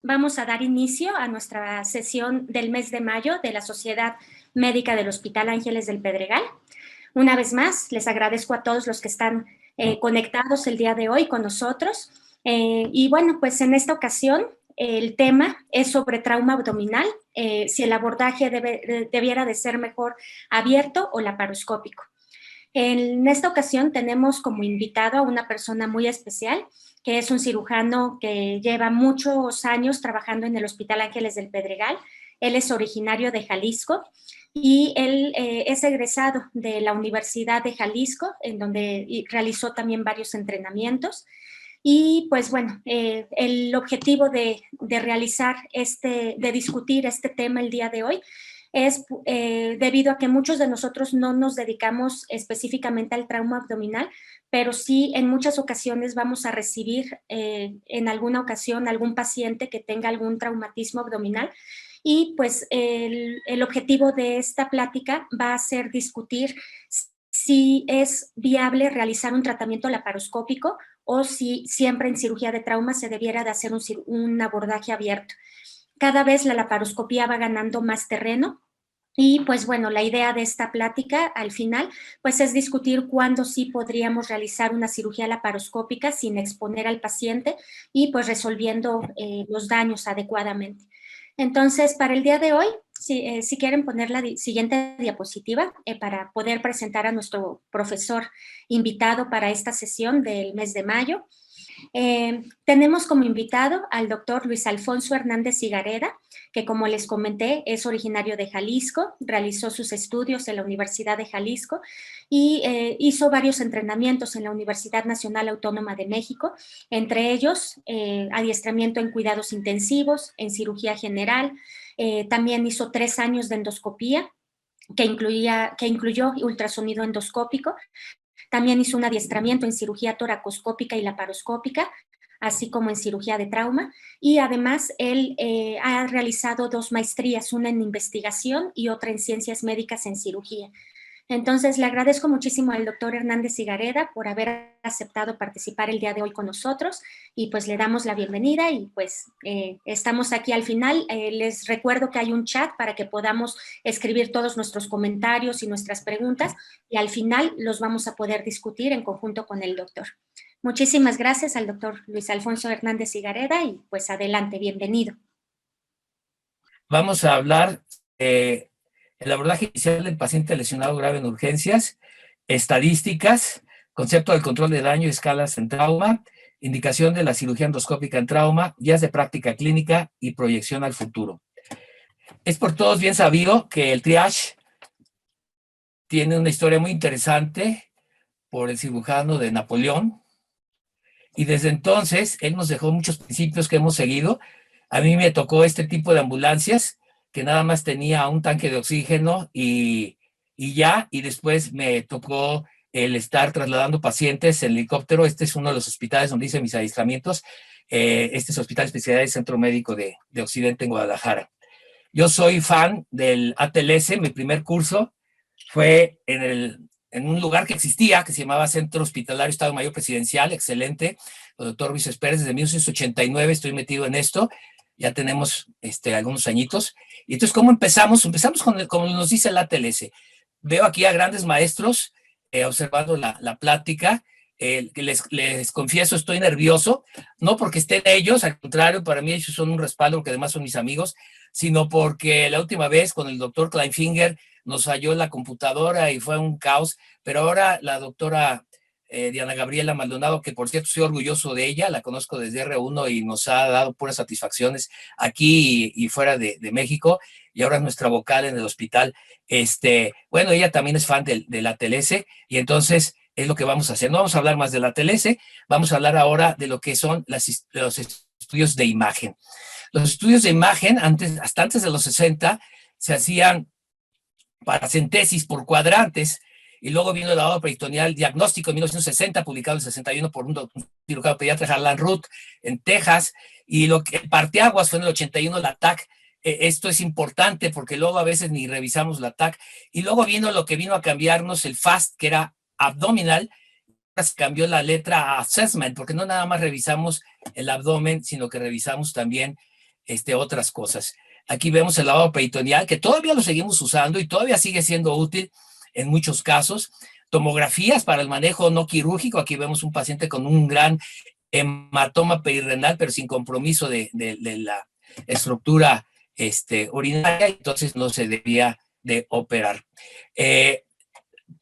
vamos a dar inicio a nuestra sesión del mes de mayo de la Sociedad Médica del Hospital Ángeles del Pedregal. Una vez más, les agradezco a todos los que están conectados el día de hoy con nosotros. Y bueno, pues en esta ocasión el tema es sobre trauma abdominal, si el abordaje debiera de ser mejor abierto o laparoscópico. En esta ocasión tenemos como invitado a una persona muy especial, que es un cirujano que lleva muchos años trabajando en el Hospital Ángeles del Pedregal. Él es originario de Jalisco y él es egresado de la Universidad de Jalisco, en donde realizó también varios entrenamientos. Y pues bueno, el objetivo de realizar de discutir este tema el día de hoy es debido a que muchos de nosotros no nos dedicamos específicamente al trauma abdominal, pero sí en muchas ocasiones vamos a recibir en alguna ocasión algún paciente que tenga algún traumatismo abdominal. Y pues el objetivo de esta plática va a ser discutir si es viable realizar un tratamiento laparoscópico o si siempre en cirugía de trauma se debiera de hacer un abordaje abierto. Cada vez la laparoscopía va ganando más terreno y pues bueno, la idea de esta plática al final pues es discutir cuándo sí podríamos realizar una cirugía laparoscópica sin exponer al paciente y pues resolviendo los daños adecuadamente. Entonces, para el día de hoy, si quieren poner la siguiente diapositiva para poder presentar a nuestro profesor invitado para esta sesión del mes de mayo. Tenemos como invitado al doctor Luis Alfonso Hernández Higareda, que como les comenté es originario de Jalisco, realizó sus estudios en la Universidad de Jalisco y hizo varios entrenamientos en la Universidad Nacional Autónoma de México, entre ellos adiestramiento en cuidados intensivos, en cirugía general, también hizo 3 años de endoscopía, que incluyó ultrasonido endoscópico. También hizo un adiestramiento en cirugía toracoscópica y laparoscópica, así como en cirugía de trauma. Y además, él ha realizado 2 maestrías, una en investigación y otra en ciencias médicas en cirugía. Entonces, le agradezco muchísimo al doctor Hernández Higareda por haber aceptado participar el día de hoy con nosotros y pues le damos la bienvenida y pues estamos aquí al final. Les recuerdo que hay un chat para que podamos escribir todos nuestros comentarios y nuestras preguntas y al final los vamos a poder discutir en conjunto con el doctor. Muchísimas gracias al doctor Luis Alfonso Hernández Higareda y pues adelante, bienvenido. Vamos a hablar el abordaje inicial del paciente lesionado grave en urgencias, estadísticas, concepto del control de daño y escalas en trauma, indicación de la cirugía endoscópica en trauma, guías de práctica clínica y proyección al futuro. Es por todos bien sabido que el triage tiene una historia muy interesante por el cirujano de Napoleón y desde entonces él nos dejó muchos principios que hemos seguido. A mí me tocó este tipo de ambulancias que nada más tenía un tanque de oxígeno y después me tocó el estar trasladando pacientes en helicóptero. Este es uno de los hospitales donde hice mis adiestramientos. Este es Hospital Especialidad Centro Médico de Occidente en Guadalajara. Yo soy fan del ATLS. Mi primer curso fue en un lugar que existía, que se llamaba Centro Hospitalario Estado Mayor Presidencial, excelente, el doctor Luis Pérez. Desde 1989 estoy metido en esto, ya tenemos algunos añitos. Y entonces, ¿cómo empezamos? Empezamos como nos dice el ATLS. Veo aquí a grandes maestros observando la plática. Que les confieso, estoy nervioso, no porque estén ellos, al contrario, para mí ellos son un respaldo, porque además son mis amigos, sino porque la última vez con el doctor Kleinfinger nos falló la computadora y fue un caos, pero ahora la doctora Diana Gabriela Maldonado, que por cierto soy orgulloso de ella, la conozco desde R1 y nos ha dado puras satisfacciones aquí y fuera de México, y ahora es nuestra vocal en el hospital. Bueno, ella también es fan de la ATLS, y entonces es lo que vamos a hacer. No vamos a hablar más de la ATLS, vamos a hablar ahora de lo que son los estudios de imagen. Los estudios de imagen, hasta antes de los 60, se hacían paracentesis por cuadrantes, y luego vino el lavado peritoneal diagnóstico en 1960, publicado en el 61 por un cirujano pediatra, Harlan Ruth, en Texas, y lo que el parteaguas fue en el 81 la TAC. Esto es importante porque luego a veces ni revisamos la TAC, y luego vino lo que vino a cambiarnos el FAST, que era abdominal. Se cambió la letra a assessment, porque no nada más revisamos el abdomen, sino que revisamos también otras cosas. Aquí vemos el lavado peritoneal, que todavía lo seguimos usando y todavía sigue siendo útil en muchos casos. Tomografías para el manejo no quirúrgico. Aquí vemos un paciente con un gran hematoma perirrenal, pero sin compromiso de la estructura urinaria, entonces no se debía de operar.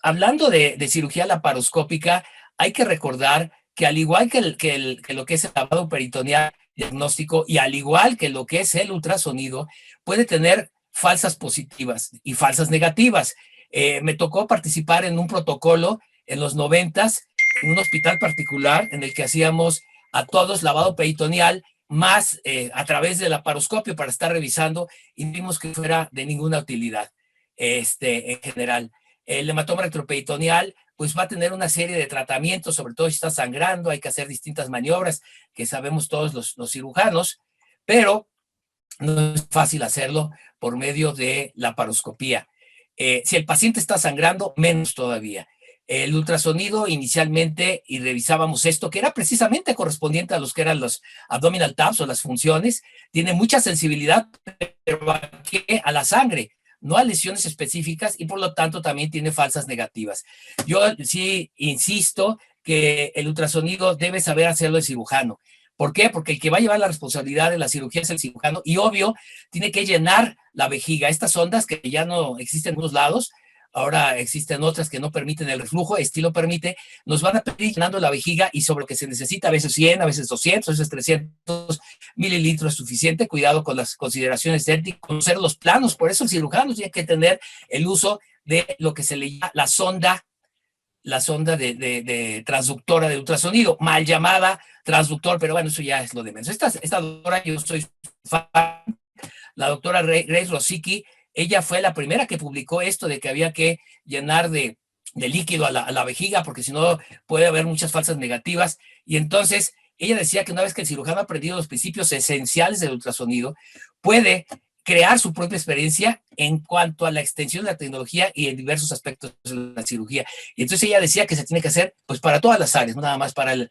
Hablando de cirugía laparoscópica, hay que recordar que al igual que lo que es el lavado peritoneal diagnóstico y al igual que lo que es el ultrasonido, puede tener falsas positivas y falsas negativas. Me tocó participar en un protocolo en los 90s en un hospital particular en el que hacíamos a todos lavado peritoneal más a través del laparoscopio para estar revisando y vimos que fuera de ninguna utilidad en general. El hematoma retroperitoneal pues va a tener una serie de tratamientos, sobre todo si está sangrando, hay que hacer distintas maniobras que sabemos todos los cirujanos, pero no es fácil hacerlo por medio de laparoscopía. Si el paciente está sangrando, menos todavía. El ultrasonido inicialmente, y revisábamos esto, que era precisamente correspondiente a los que eran los abdominal taps o las funciones, tiene mucha sensibilidad, pero a la sangre, no a lesiones específicas, y por lo tanto también tiene falsas negativas. Yo sí insisto que el ultrasonido debe saber hacerlo el cirujano. ¿Por qué? Porque el que va a llevar la responsabilidad de la cirugía es el cirujano y obvio tiene que llenar la vejiga. Estas sondas que ya no existen en unos lados, ahora existen otras que no permiten el reflujo, este lo permite, nos van a pedir llenando la vejiga y sobre lo que se necesita, a veces 100, a veces 200, a veces 300 mililitros es suficiente. Cuidado con las consideraciones éticas, conocer los planos, por eso el cirujano tiene que tener el uso de lo que se le llama la sonda de transductora de ultrasonido, mal llamada transductor, pero bueno, eso ya es lo de menos. Esta doctora, yo soy fan, la doctora Grace Rosicki, ella fue la primera que publicó esto de que había que llenar de líquido a la vejiga, porque si no puede haber muchas falsas negativas. Y entonces ella decía que una vez que el cirujano ha aprendido los principios esenciales del ultrasonido, puede crear su propia experiencia en cuanto a la extensión de la tecnología y en diversos aspectos de la cirugía. Y entonces ella decía que se tiene que hacer pues para todas las áreas, no nada más para el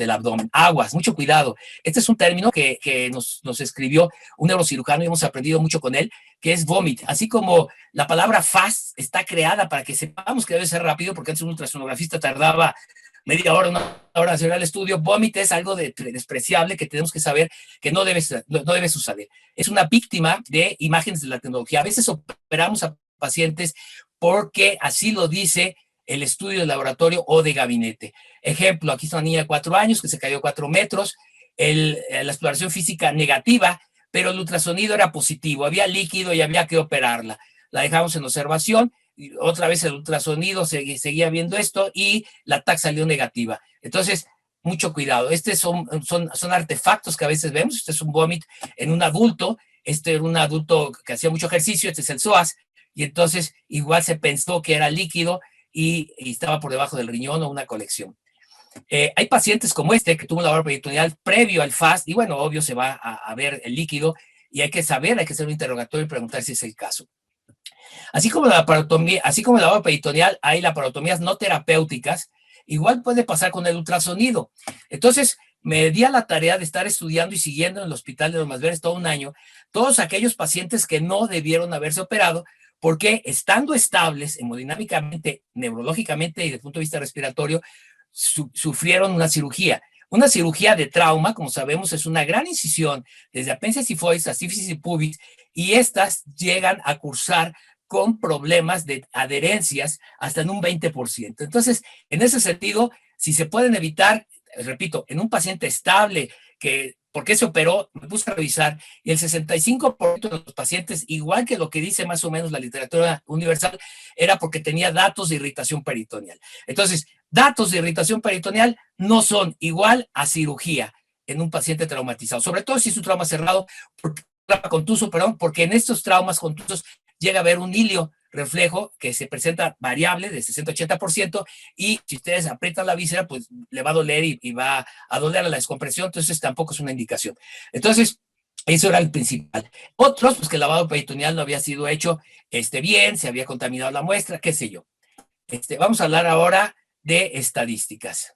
abdomen. Aguas, mucho cuidado. Este es un término que nos escribió un neurocirujano y hemos aprendido mucho con él, que es vomit. Así como la palabra fast está creada para que sepamos que debe ser rápido, porque antes un ultrasonografista tardaba media hora, una hora hacer el estudio. Vómito es algo despreciable que tenemos que saber que no debe suceder. Es una víctima de imágenes de la tecnología. A veces operamos a pacientes porque así lo dice el estudio de laboratorio o de gabinete. Ejemplo, aquí está una niña de 4 años que se cayó 4 metros, la exploración física negativa, pero el ultrasonido era positivo, había líquido y había que operarla. La dejamos en observación. Y otra vez el ultrasonido seguía viendo esto y la TAC salió negativa. Entonces, mucho cuidado. Son artefactos que a veces vemos. Este es un vómito en un adulto. Este era un adulto que hacía mucho ejercicio. Este es el psoas. Y entonces igual se pensó que era líquido y estaba por debajo del riñón o una colección. Hay pacientes como este que tuvo un lavado peritoneal previo al FAST y bueno, obvio se va a ver el líquido y hay que hacer un interrogatorio y preguntar si es el caso. Así como el lavado peritoneal, hay laparotomías no terapéuticas, igual puede pasar con el ultrasonido. Entonces, me di a la tarea de estar estudiando y siguiendo en el Hospital de Lomas Verdes todo un año todos aquellos pacientes que no debieron haberse operado porque estando estables hemodinámicamente, neurológicamente y desde el punto de vista respiratorio, sufrieron una cirugía. Una cirugía de trauma, como sabemos, es una gran incisión desde apéndice sifoides a sífisis y pubis, y estas llegan a cursar con problemas de adherencias hasta en un 20%. Entonces, en ese sentido, si se pueden evitar, repito, en un paciente estable, ¿por qué se operó? Me puse a revisar y el 65% de los pacientes, igual que lo que dice más o menos la literatura universal, era porque tenía datos de irritación peritoneal. Entonces, datos de irritación peritoneal no son igual a cirugía en un paciente traumatizado, sobre todo si es un trauma cerrado, porque en estos traumas contusos llega a haber un hilio reflejo que se presenta variable de 60-80% y si ustedes aprietan la víscera, pues le va a doler y va a doler a la descompresión, entonces tampoco es una indicación. Entonces, eso era el principal. Otros, pues que el lavado peritoneal no había sido hecho bien, se había contaminado la muestra, qué sé yo. Vamos a hablar ahora de estadísticas.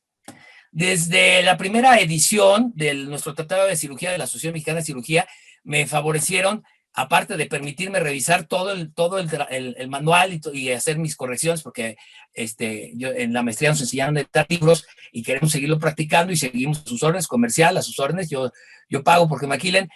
Desde la primera edición de nuestro Tratado de Cirugía de la Asociación Mexicana de Cirugía, me favorecieron, aparte de permitirme revisar todo el manual y hacer mis correcciones, porque yo en la maestría nos enseñaron a editar libros y queremos seguirlo practicando y seguimos a sus órdenes, comercial, a sus órdenes, yo pago porque me alquilen,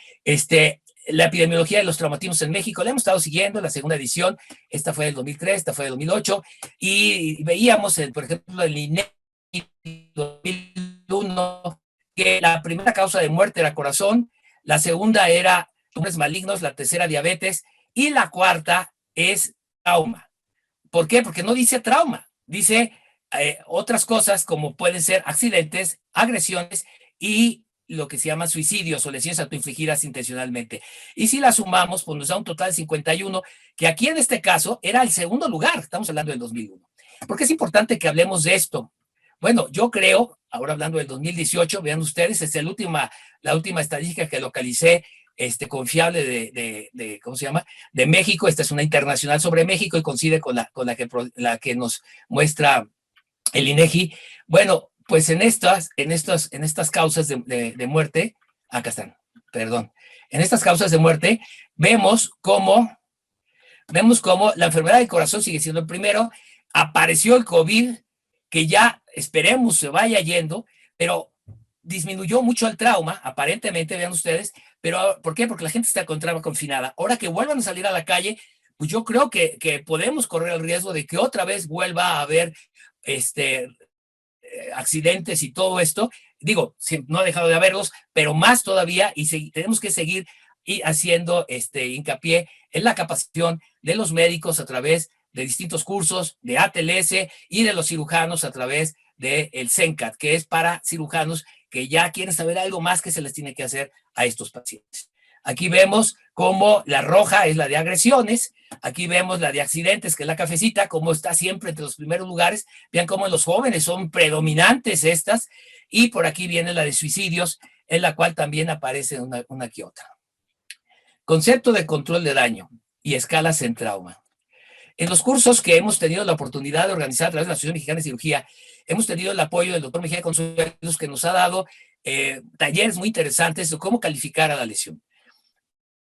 la epidemiología de los traumatismos en México, la hemos estado siguiendo, la segunda edición, esta fue del 2003, esta fue del 2008, y veíamos, por ejemplo, el INEGI 2001, que la primera causa de muerte era corazón, la segunda era tumores malignos, la tercera diabetes, y la cuarta es trauma. ¿Por qué? Porque no dice trauma, dice otras cosas como pueden ser accidentes, agresiones y lo que se llama suicidios o lesiones autoinfligidas intencionalmente. Y si la sumamos, pues nos da un total de 51, que aquí en este caso era el segundo lugar, estamos hablando del 2001. ¿Por qué es importante que hablemos de esto? Bueno, yo creo, ahora hablando del 2018, vean ustedes, es la última estadística que localicé confiable ¿cómo se llama? De México. Esta es una internacional sobre México y coincide con la que nos muestra el INEGI. Bueno, pues en estas causas de muerte, acá están, perdón, en estas causas de muerte vemos cómo la enfermedad del corazón sigue siendo el primero, apareció el COVID, que ya esperemos se vaya yendo, pero disminuyó mucho el trauma, aparentemente, vean ustedes, pero ¿por qué? Porque la gente está confinada. Ahora que vuelvan a salir a la calle, pues yo creo que podemos correr el riesgo de que otra vez vuelva a haber accidentes y todo esto. Digo, no ha dejado de haberlos, pero más todavía, y tenemos que seguir haciendo hincapié en la capacitación de los médicos a través de distintos cursos, de ATLS y de los cirujanos a través del CENCAT, que es para cirujanos que ya quieren saber algo más que se les tiene que hacer a estos pacientes. Aquí vemos cómo la roja es la de agresiones, aquí vemos la de accidentes, que es la cafecita, cómo está siempre entre los primeros lugares. Vean cómo en los jóvenes son predominantes estas, y por aquí viene la de suicidios, en la cual también aparece una que otra. Concepto de control de daño y escalas en trauma. En los cursos que hemos tenido la oportunidad de organizar a través de la Asociación Mexicana de Cirugía, hemos tenido el apoyo del doctor Mejía Consuelos, que nos ha dado talleres muy interesantes de cómo calificar a la lesión.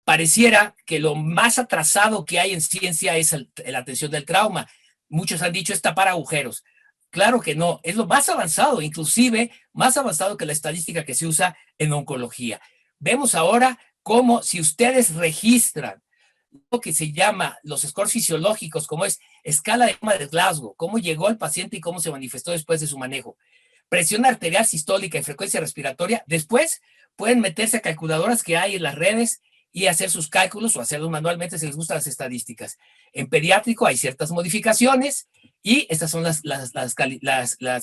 Pareciera que lo más atrasado que hay en ciencia es la atención del trauma. Muchos han dicho es tapar agujeros. Claro que no, es lo más avanzado, inclusive más avanzado que la estadística que se usa en oncología. Vemos ahora cómo si ustedes registran lo que se llama los scores fisiológicos, como es escala de Glasgow, cómo llegó el paciente y cómo se manifestó después de su manejo, presión arterial sistólica y frecuencia respiratoria, después pueden meterse a calculadoras que hay en las redes y hacer sus cálculos o hacerlos manualmente si les gustan las estadísticas. En pediátrico hay ciertas modificaciones y estas son las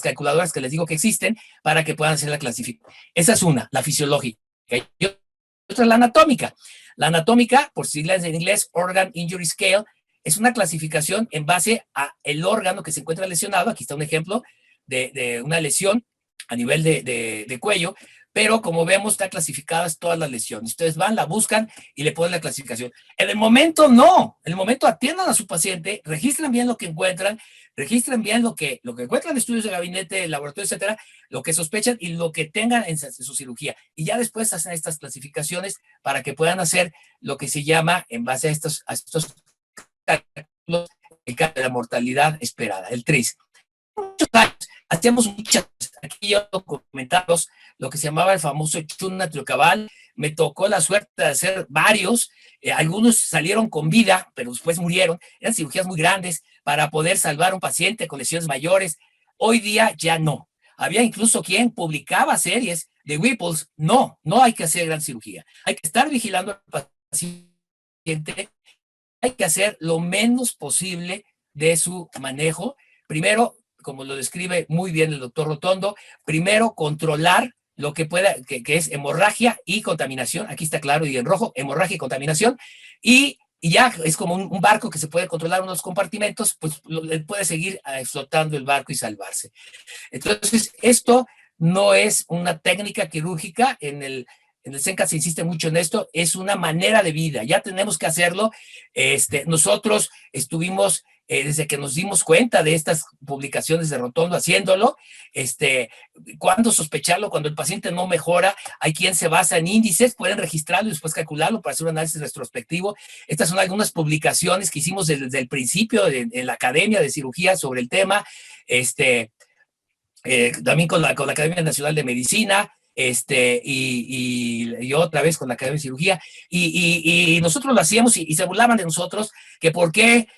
calculadoras que les digo que existen para que puedan hacer la clasificación. Esa es una, la fisiológica. Y otra es la anatómica. La anatómica, por siglas en inglés, Organ Injury Scale, es una clasificación en base a el órgano que se encuentra lesionado. Aquí está un ejemplo de una lesión a nivel de cuello, pero como vemos, están clasificadas todas las lesiones. Ustedes van, la buscan y le ponen la clasificación. En el momento, no. En el momento atiendan a su paciente, registren bien lo que encuentran, registren bien lo que encuentran en estudios de gabinete, laboratorio, etcétera, lo que sospechan y lo que tengan en su cirugía. Y ya después hacen estas clasificaciones para que puedan hacer lo que se llama, en base a estos cálculos, el cálculo de la mortalidad esperada, el TRIS. Muchos años hacíamos muchas, aquí yo comentamos lo que se llamaba el famoso chun natriocabal. Me tocó la suerte de hacer varios, algunos salieron con vida, pero después murieron. Eran cirugías muy grandes para poder salvar a un paciente con lesiones mayores. Hoy día ya no. Había incluso quien publicaba series de Whipples. No hay que hacer gran cirugía. Hay que estar vigilando al paciente, hay que hacer lo menos posible de su manejo. Primero, como lo describe muy bien el doctor Rotondo, primero controlar lo que pueda, que es hemorragia y contaminación. Aquí está claro y en rojo, hemorragia y contaminación. Y ya es como un barco que se puede controlar unos compartimentos, pues puede seguir flotando el barco y salvarse. Entonces, esto no es una técnica quirúrgica. En el CENCAT se insiste mucho en esto, es una manera de vida, ya tenemos que hacerlo. Nosotros estuvimos desde que nos dimos cuenta de estas publicaciones de Rotondo haciéndolo, cuándo sospecharlo, cuando el paciente no mejora, hay quien se basa en índices, pueden registrarlo y después calcularlo para hacer un análisis retrospectivo. Estas son algunas publicaciones que hicimos desde el principio en la Academia de Cirugía sobre el tema, también con la Academia Nacional de Medicina, y otra vez con la Academia de Cirugía, y nosotros lo hacíamos y se burlaban de nosotros, que por qué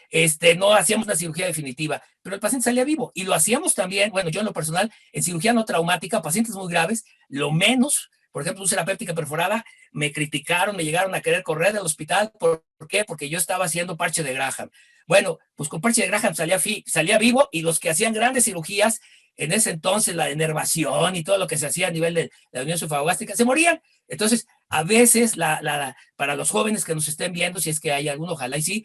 no hacíamos una cirugía definitiva, pero el paciente salía vivo, y lo hacíamos también, bueno, yo en lo personal, en cirugía no traumática, pacientes muy graves, lo menos, por ejemplo, úlcera péptica perforada, me criticaron, me llegaron a querer correr del hospital, ¿por qué? Porque yo estaba haciendo parche de Graham. Bueno, pues con parche de Graham salía vivo, y los que hacían grandes cirugías, en ese entonces la enervación y todo lo que se hacía a nivel de la unión esofagogástrica, se morían. Entonces, a veces, para los jóvenes que nos estén viendo, si es que hay alguno, ojalá y sí,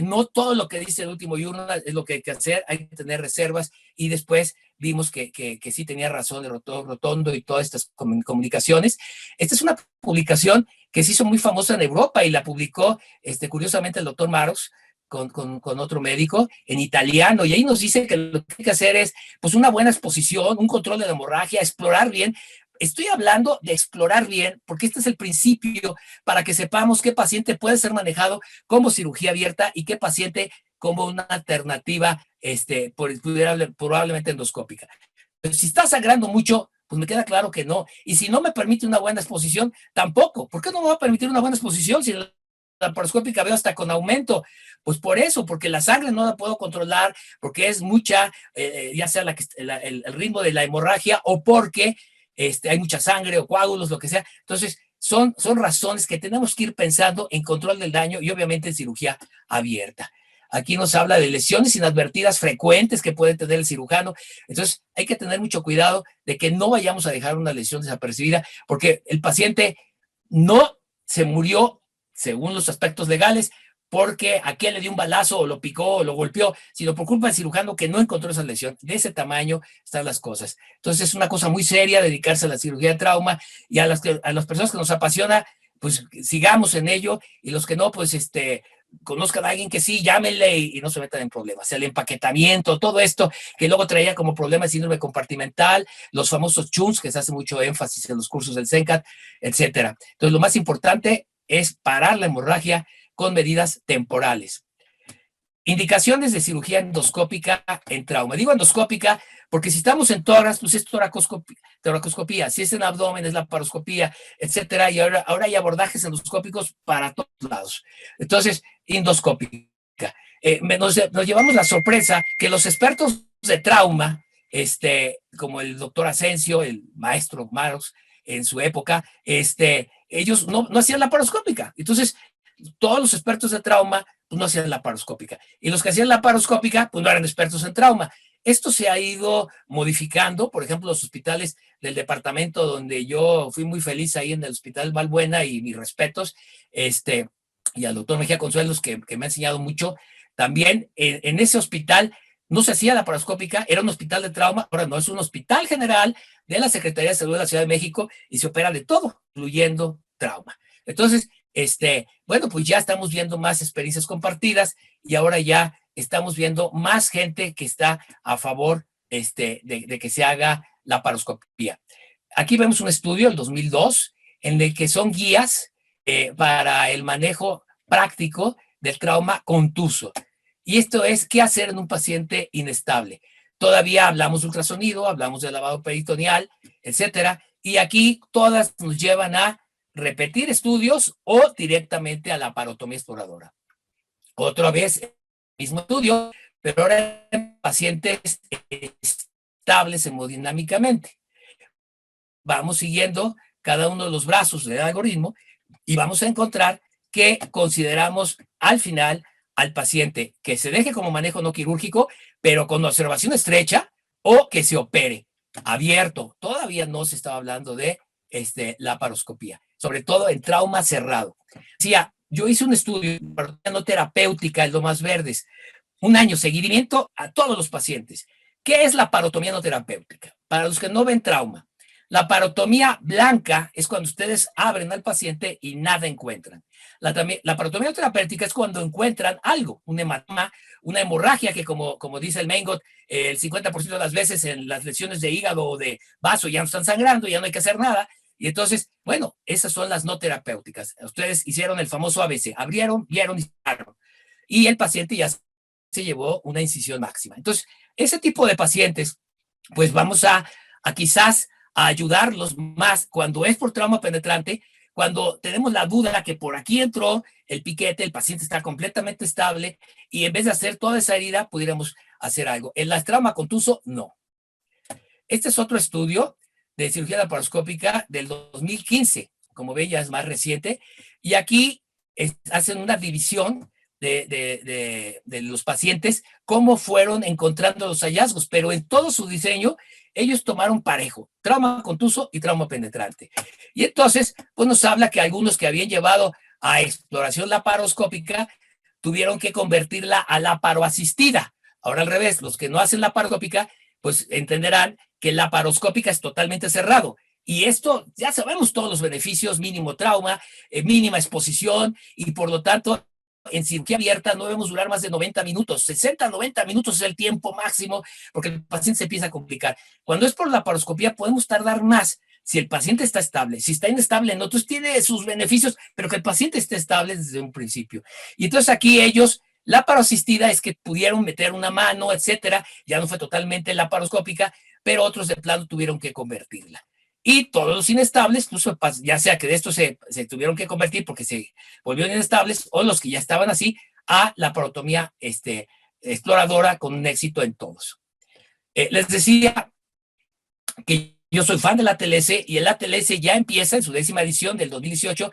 no todo lo que dice el último Journal es lo que hay que hacer, hay que tener reservas, y después vimos que sí tenía razón de Rotondo y todas estas comunicaciones. Esta es una publicación que se hizo muy famosa en Europa y la publicó, curiosamente, el doctor Maros, con otro médico en italiano, y ahí nos dice que lo que hay que hacer es pues una buena exposición, un control de la hemorragia, explorar bien. Estoy hablando de explorar bien, porque este es el principio para que sepamos qué paciente puede ser manejado como cirugía abierta y qué paciente como una alternativa probablemente endoscópica. Pero si está sangrando mucho, pues me queda claro que no. Y si no me permite una buena exposición, tampoco. ¿Por qué no me va a permitir una buena exposición si la laparoscópica veo hasta con aumento? Pues por eso, porque la sangre no la puedo controlar, porque es mucha, ya sea el ritmo de la hemorragia, o porque hay mucha sangre o coágulos, lo que sea. Entonces, son razones que tenemos que ir pensando en control del daño y obviamente en cirugía abierta. Aquí nos habla de lesiones inadvertidas frecuentes que puede tener el cirujano. Entonces, hay que tener mucho cuidado de que no vayamos a dejar una lesión desapercibida, porque el paciente no se murió, según los aspectos legales, porque aquel le dio un balazo o lo picó o lo golpeó, sino por culpa del cirujano que no encontró esa lesión. De ese tamaño están las cosas. Entonces es una cosa muy seria dedicarse a la cirugía de trauma, y a las personas que nos apasiona, pues sigamos en ello, y los que no, pues conozcan a alguien que sí, llámenle y no se metan en problemas. El empaquetamiento, todo esto que luego traía como problema el síndrome compartimental, los famosos CHUNS, que se hace mucho énfasis en los cursos del CENCAT, etcétera. Entonces lo más importante es parar la hemorragia con medidas temporales. Indicaciones de cirugía endoscópica en trauma. Digo endoscópica porque si estamos en tórax, pues es toracoscopía. Si es en abdomen, es laparoscopía, etcétera. Y ahora hay abordajes endoscópicos para todos lados. Entonces, endoscópica. Nos llevamos la sorpresa que los expertos de trauma, como el doctor Asensio, el maestro Maros, en su época, ellos no hacían laparoscópica. Entonces, todos los expertos de trauma pues no hacían laparoscópica, y los que hacían laparoscópica pues no eran expertos en trauma. Esto se ha ido modificando. Por ejemplo, los hospitales del departamento donde yo fui muy feliz, ahí en el Hospital Valbuena, y mis respetos, y al doctor Mejía Consuelos, que me ha enseñado mucho, también en ese hospital no se hacía laparoscópica, era un hospital de trauma. Ahora no, es un hospital general de la Secretaría de Salud de la Ciudad de México, y se opera de todo, incluyendo trauma. Entonces, bueno, pues ya estamos viendo más experiencias compartidas, y ahora ya estamos viendo más gente que está a favor de que se haga laparoscopía. Aquí vemos un estudio, el 2002, en el que son guías para el manejo práctico del trauma contuso. Y esto es qué hacer en un paciente inestable. Todavía hablamos de ultrasonido, hablamos de lavado peritoneal, etcétera, y aquí todas nos llevan a repetir estudios o directamente a la laparotomía exploradora. Otra vez, mismo estudio, pero ahora en pacientes estables hemodinámicamente. Vamos siguiendo cada uno de los brazos del algoritmo y vamos a encontrar que consideramos al final al paciente que se deje como manejo no quirúrgico, pero con observación estrecha, o que se opere abierto. Todavía no se estaba hablando de laparoscopía, sobre todo en trauma cerrado. Decía, yo hice un estudio no terapéutica, el Lomas Verdes, 1 año seguimiento a todos los pacientes. ¿Qué es la parotomía no terapéutica? Para los que no ven trauma, La parotomía blanca es cuando ustedes abren al paciente y nada encuentran. La parotomía terapéutica es cuando encuentran algo, un hematoma, una hemorragia que como dice el Mengot, el 50% de las veces en las lesiones de hígado o de vaso ya no están sangrando, ya no hay que hacer nada. Y entonces, bueno, esas son las no terapéuticas. Ustedes hicieron el famoso ABC, abrieron, vieron y cerraron. Y el paciente ya se llevó una incisión máxima. Entonces, ese tipo de pacientes, pues vamos a quizás a ayudarlos más cuando es por trauma penetrante, cuando tenemos la duda que por aquí entró el piquete, el paciente está completamente estable y en vez de hacer toda esa herida, pudiéramos hacer algo. En la trauma contuso, no. Este es otro estudio de cirugía laparoscópica del 2015, como ven ya es más reciente, y aquí hacen una división de los pacientes, cómo fueron encontrando los hallazgos, pero en todo su diseño ellos tomaron parejo, trauma contuso y trauma penetrante. Y entonces, pues nos habla que algunos que habían llevado a exploración laparoscópica tuvieron que convertirla a laparoasistida. Ahora al revés, los que no hacen laparoscópica, pues entenderán que laparoscópica es totalmente cerrado. Y esto ya sabemos todos los beneficios, mínimo trauma, mínima exposición, y por lo tanto en cirugía abierta no debemos durar más de 90 minutos. 60, 90 minutos es el tiempo máximo porque el paciente se empieza a complicar. Cuando es por laparoscopía podemos tardar más si el paciente está estable. Si está inestable, no, entonces tiene sus beneficios, pero que el paciente esté estable desde un principio. Y entonces aquí ellos, laparoasistida es que pudieron meter una mano, etcétera, ya no fue totalmente laparoscópica, pero otros de plano tuvieron que convertirla. Y todos los inestables, incluso ya sea que de estos se tuvieron que convertir porque se volvieron inestables, o los que ya estaban así, a la parotomía exploradora con un éxito en todos. Les decía que yo soy fan de la TLS y el ATLS ya empieza en su 10ª edición del 2018.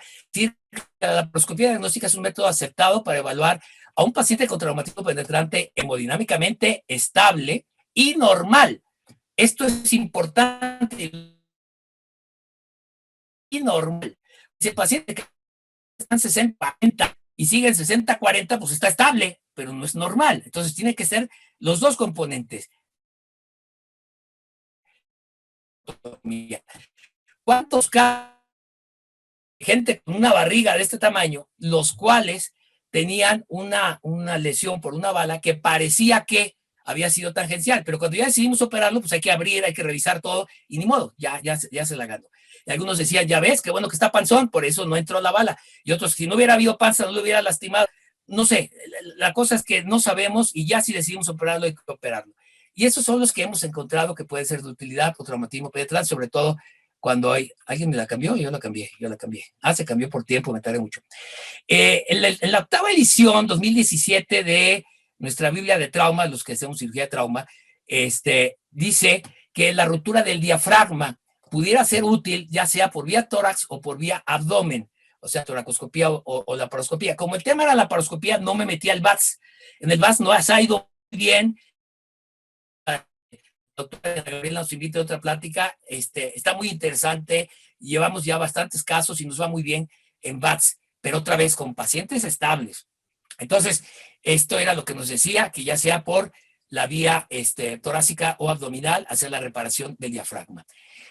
La laparoscopía diagnóstica es un método aceptado para evaluar a un paciente con traumatismo penetrante hemodinámicamente estable y normal. Esto es importante y normal. Si el paciente está en 60-40 y sigue en 60-40, pues está estable, pero no es normal. Entonces tiene que ser los dos componentes. ¿Cuántos casos de gente con una barriga de este tamaño, los cuales tenían una lesión por una bala que parecía que había sido tangencial, pero cuando ya decidimos operarlo, pues hay que abrir, hay que revisar todo, y ni modo, ya se la ganó. Y algunos decían, ya ves, qué bueno que está panzón, por eso no entró la bala. Y otros, si no hubiera habido panza, no lo hubiera lastimado. No sé, la cosa es que no sabemos y ya si decidimos operarlo, hay que operarlo. Y esos son los que hemos encontrado que pueden ser de utilidad por traumatismo penetrante, sobre todo cuando hay, ¿alguien me la cambió? Yo la cambié. Se cambió por tiempo, me tardé mucho. En la 8ª edición, 2017, de nuestra Biblia de trauma, los que hacemos cirugía de trauma, dice que la ruptura del diafragma pudiera ser útil ya sea por vía tórax o por vía abdomen, o sea, toracoscopía o laparoscopía. Como el tema era la laparoscopía, no me metí al VATS. En el VATS no ha ido bien. Doctora Gabriela nos invita a otra plática. Está muy interesante. Llevamos ya bastantes casos y nos va muy bien en VATS, pero otra vez con pacientes estables. Entonces, esto era lo que nos decía, que ya sea por la vía torácica o abdominal, hacer la reparación del diafragma.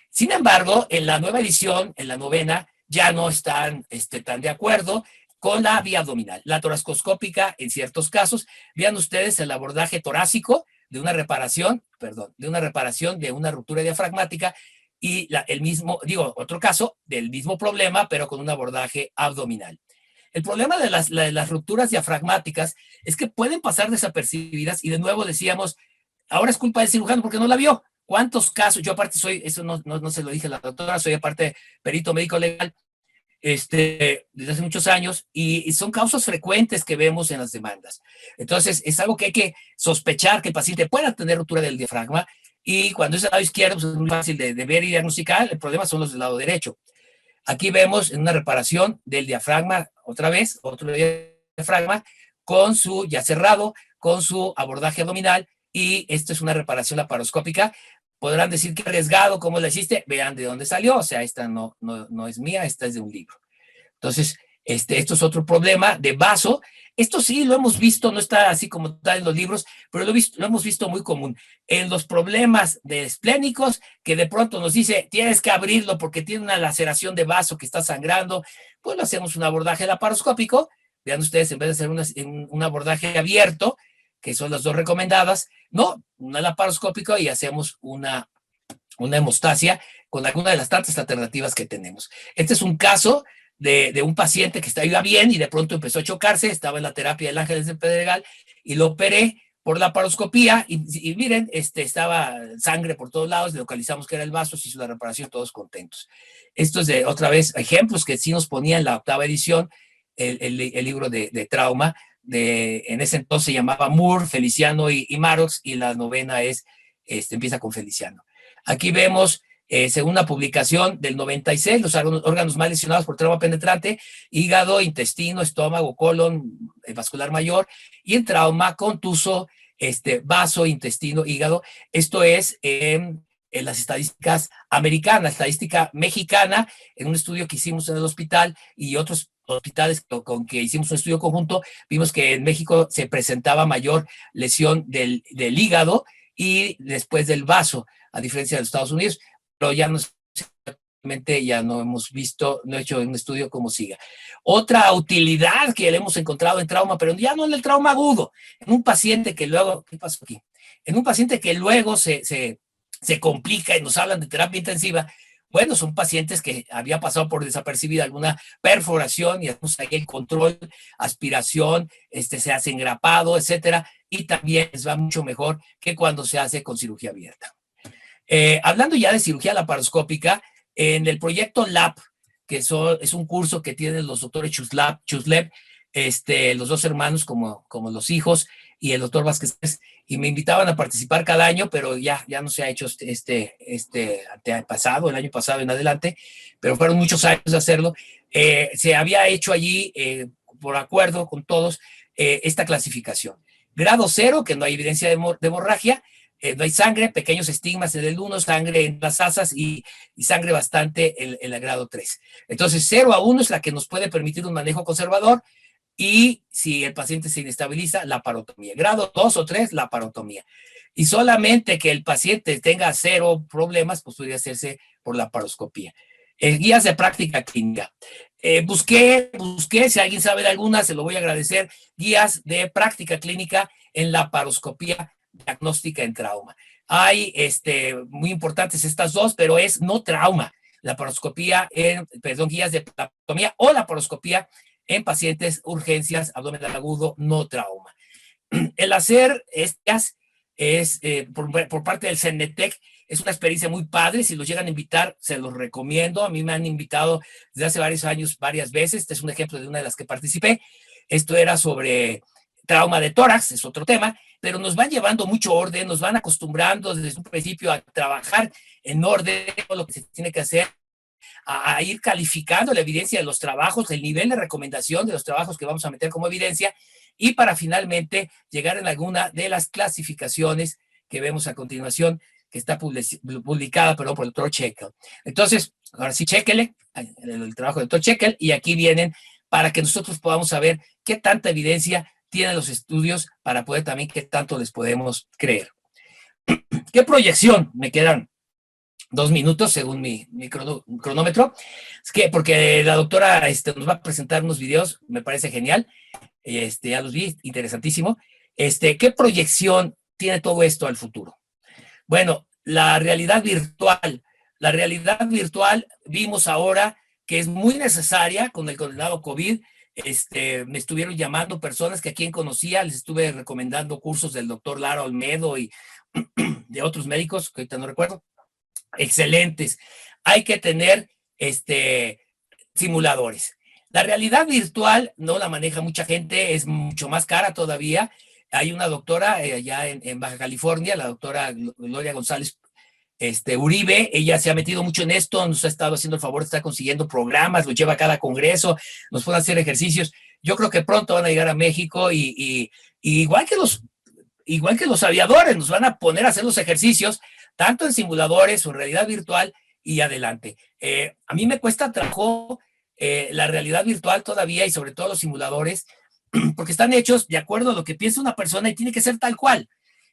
Sin embargo, en la nueva edición, en la 9ª, ya no están tan de acuerdo con la vía abdominal. La toracoscópica, en ciertos casos, vean ustedes el abordaje torácico de una reparación, de una ruptura diafragmática y otro caso del mismo problema, pero con un abordaje abdominal. El problema de las rupturas diafragmáticas es que pueden pasar desapercibidas y de nuevo decíamos, ahora es culpa del cirujano porque no la vio. ¿Cuántos casos? Yo aparte soy, eso no se lo dije a la doctora, soy aparte perito médico legal desde hace muchos años y son causas frecuentes que vemos en las demandas. Entonces, es algo que hay que sospechar que el paciente pueda tener ruptura del diafragma y cuando es del lado izquierdo, pues es muy fácil de ver y diagnosticar. El problema son los del lado derecho. Aquí vemos en una reparación del diafragma, otra vez, otro diafragma, con su ya cerrado, con su abordaje abdominal, y esto es una reparación laparoscópica. Podrán decir que arriesgado, ¿cómo la hiciste? Vean de dónde salió, o sea, esta no es mía, esta es de un libro. Entonces, Esto es otro problema de vaso. Esto sí lo hemos visto, no está así como está en los libros, pero lo hemos visto muy común. En los problemas de esplénicos, que de pronto nos dice, tienes que abrirlo porque tiene una laceración de vaso que está sangrando, pues lo hacemos un abordaje laparoscópico. Vean ustedes, en vez de hacer un abordaje abierto, que son las dos recomendadas, no, una laparoscópico y hacemos una hemostasia con alguna de las tantas alternativas que tenemos. Este es un caso de un paciente que iba bien y de pronto empezó a chocarse, estaba en la terapia del Ángeles del Pedregal y lo operé por la laparoscopía y miren, estaba sangre por todos lados, localizamos que era el vaso, se hizo la reparación, todos contentos. Esto es de, otra vez, ejemplos que sí nos ponía en la 8ª edición, el libro de trauma, en ese entonces se llamaba Moore, Feliciano y Marox, y la 9ª empieza con Feliciano. Aquí vemos, según una publicación del 96, los órganos más lesionados por trauma penetrante: hígado, intestino, estómago, colon, vascular mayor, y en trauma contuso, vaso, intestino, hígado. Esto es en las estadísticas americanas, estadística mexicana, en un estudio que hicimos en el hospital y otros hospitales con que hicimos un estudio conjunto, vimos que en México se presentaba mayor lesión del hígado y después del vaso, a diferencia de los Estados Unidos, pero ya no hemos visto, no he hecho un estudio cómo siga. Otra utilidad que le hemos encontrado en trauma, pero ya no en el trauma agudo, en un paciente que luego, ¿qué pasó aquí? En un paciente que luego se complica y nos hablan de terapia intensiva. Bueno, son pacientes que había pasado por desapercibida alguna perforación y hacemos ahí el control, aspiración, se hace engrapado, etcétera, y también les va mucho mejor que cuando se hace con cirugía abierta. Hablando ya de cirugía laparoscópica, en el proyecto LAP, que es un curso que tienen los doctores Chuslev, los dos hermanos como los hijos, y el doctor Vázquez, y me invitaban a participar cada año, pero ya no se ha hecho el año pasado en adelante, pero fueron muchos años de hacerlo. Se había hecho allí, por acuerdo con todos, esta clasificación. Grado 0, que no hay evidencia de hemorragia, no hay sangre, pequeños estigmas en el 1, sangre en las asas y sangre bastante en el grado 3. Entonces, 0 a 1 es la que nos puede permitir un manejo conservador, y si el paciente se inestabiliza, la laparotomía. Grado 2 o 3, laparotomía. Y solamente que el paciente tenga 0 problemas, pues podría hacerse por laparoscopía. Guías de práctica clínica. Busqué, si alguien sabe de alguna, se lo voy a agradecer, guías de práctica clínica en laparoscopía diagnóstica en trauma. Hay muy importantes estas dos, pero es no trauma. Laparoscopía guías de laparotomía o laparoscopía en pacientes, urgencias, abdomen agudo, no trauma. El hacer estas por parte del CENETEC es una experiencia muy padre. Si los llegan a invitar, se los recomiendo. A mí me han invitado desde hace varios años, varias veces. Este es un ejemplo de una de las que participé. Esto era sobre trauma de tórax, es otro tema, pero nos van llevando mucho orden, nos van acostumbrando desde un principio a trabajar en orden, lo que se tiene que hacer, a ir calificando la evidencia de los trabajos, el nivel de recomendación de los trabajos que vamos a meter como evidencia, y para finalmente llegar en alguna de las clasificaciones que vemos a continuación, que está publicada por el doctor Checkel. Entonces, ahora sí, chéquele el trabajo del doctor Checkel, y aquí vienen para que nosotros podamos saber qué tanta evidencia tienen los estudios para poder también qué tanto les podemos creer. ¿Qué proyección? Me quedan 2 minutos según mi cronómetro. Es que porque la doctora nos va a presentar unos videos, me parece genial. Ya los vi, interesantísimo. ¿Qué proyección tiene todo esto al futuro? Bueno, la realidad virtual. La realidad virtual vimos ahora que es muy necesaria con el condenado COVID. Me estuvieron llamando personas que a quien conocía, les estuve recomendando cursos del doctor Lara Olmedo y de otros médicos, que ahorita no recuerdo, excelentes. Hay que tener simuladores. La realidad virtual no la maneja mucha gente, es mucho más cara todavía. Hay una doctora allá en Baja California, la doctora Gloria González Uribe, ella se ha metido mucho en esto, nos ha estado haciendo el favor de estar consiguiendo programas, lo lleva a cada congreso, nos puede hacer ejercicios. Yo creo que pronto van a llegar a México y igual que los aviadores, nos van a poner a hacer los ejercicios, tanto en simuladores o en realidad virtual, y adelante. A mí me cuesta trabajo la realidad virtual todavía y sobre todo los simuladores, porque están hechos de acuerdo a lo que piensa una persona y tiene que ser tal cual.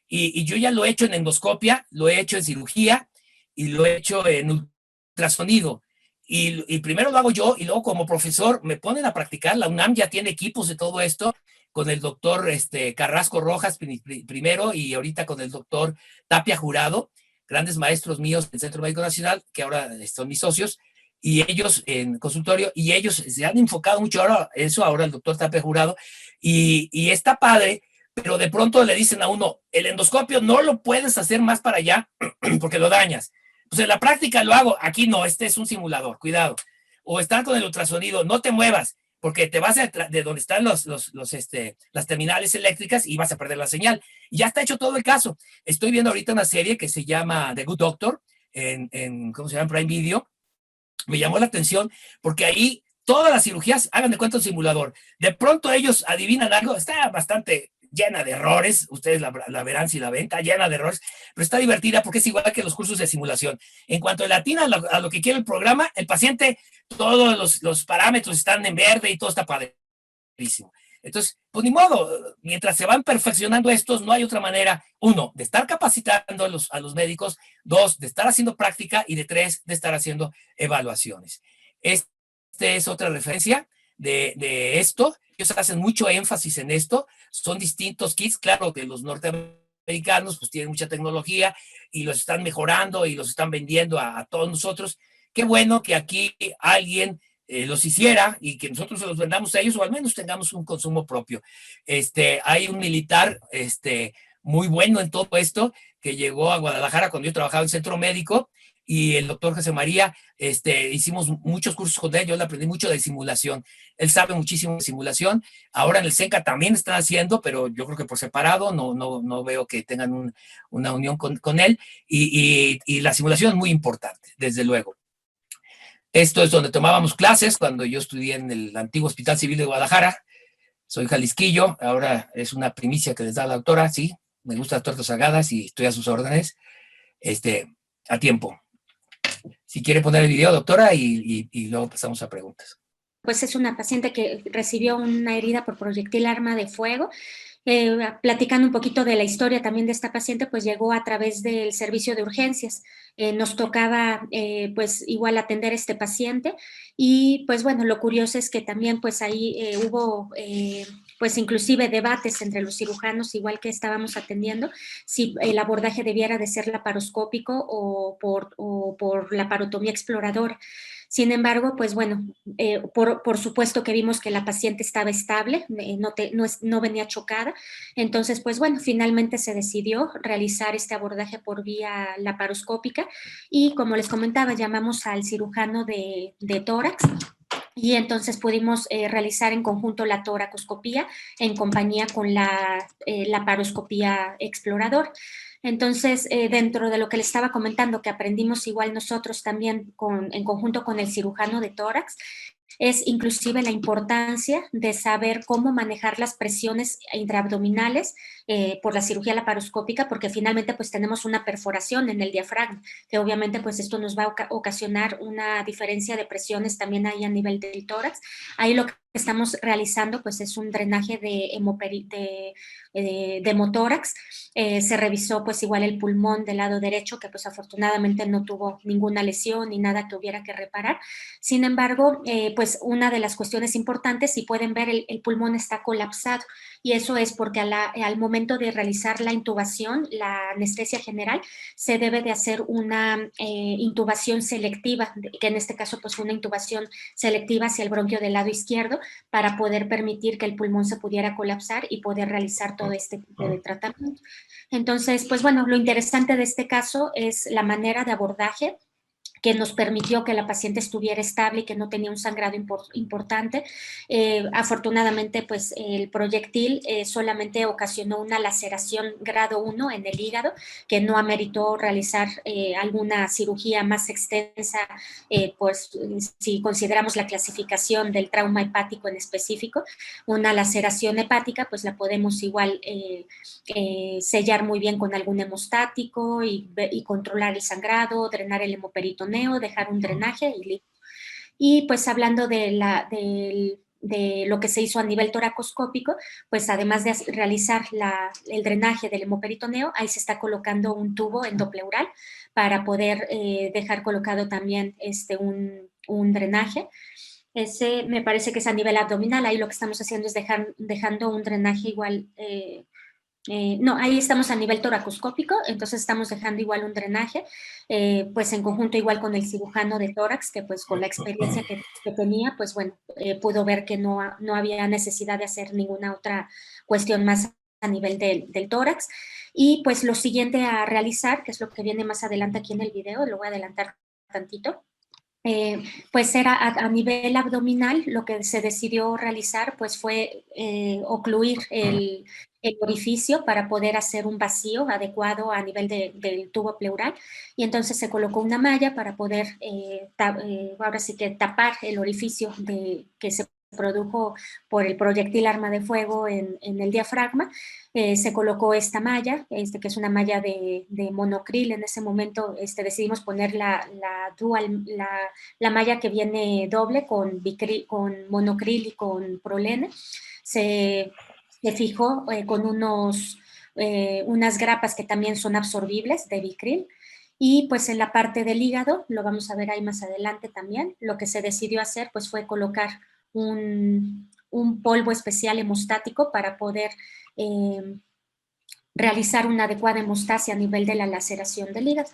Y yo ya lo he hecho en endoscopia, lo he hecho en cirugía y lo he hecho en ultrasonido. Y primero lo hago yo y luego como profesor me ponen a practicar. La UNAM ya tiene equipos de todo esto con el doctor Carrasco Rojas primero y ahorita con el doctor Tapia Jurado, grandes maestros míos del Centro Médico Nacional, que ahora son mis socios, y ellos en consultorio, y ellos se han enfocado mucho ahora eso, ahora el doctor Tapia Jurado, y está padre, pero de pronto le dicen a uno, el endoscopio no lo puedes hacer más para allá porque lo dañas. Pues en la práctica lo hago, aquí no, este es un simulador, cuidado. O estar con el ultrasonido, no te muevas, porque te vas de donde están las terminales eléctricas y vas a perder la señal. Y ya está hecho todo el caso. Estoy viendo ahorita una serie que se llama The Good Doctor, ¿cómo se llama? Prime Video. Me llamó la atención porque ahí todas las cirugías, hagan de cuenta un simulador. De pronto ellos adivinan algo, está bastante llena de errores, ustedes la verán si la ven, está llena de errores, pero está divertida porque es igual que los cursos de simulación. En cuanto le atina a lo que quiere el programa, el paciente, todos los parámetros están en verde y todo está padrísimo. Entonces, pues ni modo, mientras se van perfeccionando estos, no hay otra manera, uno, de estar capacitando a los médicos, dos, de estar haciendo práctica y de tres, de estar haciendo evaluaciones. Este es otra referencia de esto. Ellos hacen mucho énfasis en esto. Son distintos kits, claro que los norteamericanos pues tienen mucha tecnología y los están mejorando y los están vendiendo a todos nosotros. Qué bueno que aquí alguien los hiciera y que nosotros se los vendamos a ellos o al menos tengamos un consumo propio. Hay un militar muy bueno en todo esto que llegó a Guadalajara cuando yo trabajaba en centro médico y el doctor José María, hicimos muchos cursos con él, yo le aprendí mucho de simulación. Él sabe muchísimo de simulación. Ahora en el CENCA también están haciendo, pero yo creo que por separado, no veo que tengan una unión con él. Y la simulación es muy importante, desde luego. Esto es donde tomábamos clases cuando yo estudié en el antiguo Hospital Civil de Guadalajara. Soy jalisquillo, ahora es una primicia que les da la doctora, sí, me gustan las tortas saladas y estoy a sus órdenes, a tiempo. Si quiere poner el video, doctora, y luego pasamos a preguntas. Pues es una paciente que recibió una herida por proyectil arma de fuego. Platicando un poquito de la historia también de esta paciente, pues llegó a través del servicio de urgencias. Nos tocaba pues igual atender a este paciente y pues bueno, lo curioso es que también pues ahí hubo pues inclusive debates entre los cirujanos, igual que estábamos atendiendo, si el abordaje debiera de ser laparoscópico o por laparotomía exploradora. Sin embargo, pues bueno, por supuesto que vimos que la paciente estaba estable, no venía chocada. Entonces, pues bueno, finalmente se decidió realizar este abordaje por vía laparoscópica y como les comentaba, llamamos al cirujano de tórax y entonces pudimos realizar en conjunto la toracoscopía en compañía con la laparoscopía explorador. Entonces, dentro de lo que le estaba comentando, que aprendimos igual nosotros también en conjunto con el cirujano de tórax, es inclusive la importancia de saber cómo manejar las presiones intraabdominales por la cirugía laparoscópica, porque finalmente pues tenemos una perforación en el diafragma, que obviamente pues esto nos va a ocasionar una diferencia de presiones también ahí a nivel del tórax. Ahí lo que estamos realizando pues es un drenaje de hemotórax. Se revisó pues igual el pulmón del lado derecho, que pues afortunadamente no tuvo ninguna lesión ni nada que hubiera que reparar. Sin embargo, pues una de las cuestiones importantes, si pueden ver, el pulmón está colapsado y eso es porque al momento de realizar la intubación, la anestesia general, se debe de hacer una intubación selectiva, que en este caso pues una intubación selectiva hacia el bronquio del lado izquierdo para poder permitir que el pulmón se pudiera colapsar y poder realizar todo este tipo de tratamiento. Entonces, pues bueno, lo interesante de este caso es la manera de abordaje que nos permitió que la paciente estuviera estable y que no tenía un sangrado importante. Afortunadamente, pues el proyectil solamente ocasionó una laceración grado 1 en el hígado, que no ameritó realizar alguna cirugía más extensa, pues si consideramos la clasificación del trauma hepático en específico, una laceración hepática, pues la podemos igual sellar muy bien con algún hemostático y controlar el sangrado, drenar el hemoperitoneo, dejar un drenaje y listo. Y pues hablando de lo que se hizo a nivel toracoscópico, pues además de realizar el drenaje del hemoperitoneo, ahí se está colocando un tubo endopleural para poder dejar colocado también un drenaje. Ese me parece que es a nivel abdominal, ahí lo que estamos haciendo es dejando un drenaje igual, no, ahí estamos a nivel toracoscópico, entonces estamos dejando igual un drenaje, pues en conjunto igual con el cirujano de tórax, que pues con la experiencia que tenía, pues bueno, pudo ver que no había necesidad de hacer ninguna otra cuestión más a nivel del tórax. Y pues lo siguiente a realizar, que es lo que viene más adelante aquí en el video, lo voy a adelantar tantito, pues era a nivel abdominal. Lo que se decidió realizar pues fue ocluir el orificio para poder hacer un vacío adecuado a nivel del tubo pleural, y entonces se colocó una malla para poder ahora sí que tapar el orificio que se produjo por el proyectil arma de fuego en el diafragma. Se colocó esta malla, que es una malla de monocril. En ese momento decidimos poner la malla que viene doble con monocril y con prolene. Se fijó con unas grapas que también son absorbibles de bicril. Y pues en la parte del hígado, lo vamos a ver ahí más adelante también, lo que se decidió hacer pues fue colocar un polvo especial hemostático para poder realizar una adecuada hemostasia a nivel de la laceración del hígado.